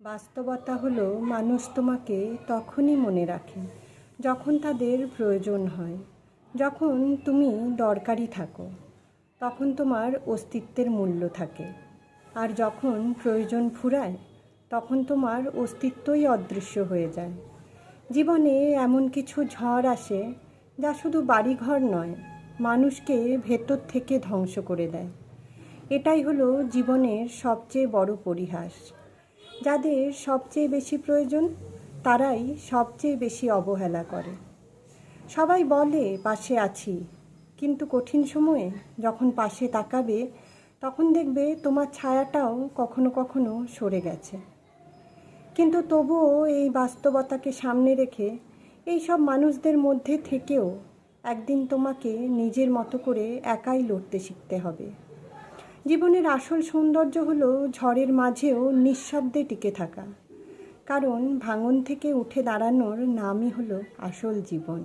বাস্তবতা হলো মানুষ তোমাকে তখনই মনে রাখে যখন তাদের প্রয়োজন হয়। যখন তুমি দরকারি থাকো তখন তোমার অস্তিত্বের মূল্য থাকে, আর যখন প্রয়োজন ফুরায় তখন তোমার অস্তিত্বই অদৃশ্য হয়ে যায়। জীবনে এমন কিছু ঝড় আসে যা শুধু বাড়িঘর নয়, মানুষকে ভেতর থেকে ধ্বংস করে দেয়। এটাই হলো জীবনের সবচেয়ে বড় পরিহাস। যাদের সবচেয়ে বেশি প্রয়োজন তারাই সবচেয়ে বেশি অবহেলা করে। সবাই বলে পাশে আছি, কিন্তু কঠিন সময়ে যখন পাশে তাকাবে তখন দেখবে তোমার ছায়াটাও কখনো কখনো সরে গেছে। কিন্তু তবুও এই বাস্তবতাকে সামনে রেখে এই সব মানুষদের মধ্যে থেকেও একদিন তোমাকে নিজের মতো করে একাই লড়তে শিখতে হবে। জীবনের আসল সৌন্দর্য হলো ঝড়ের মাঝেও নিঃশব্দে টিকে থাকা, কারণ ভাঙন থেকে উঠে দাঁড়ানোর নামই হলো আসল জীবন।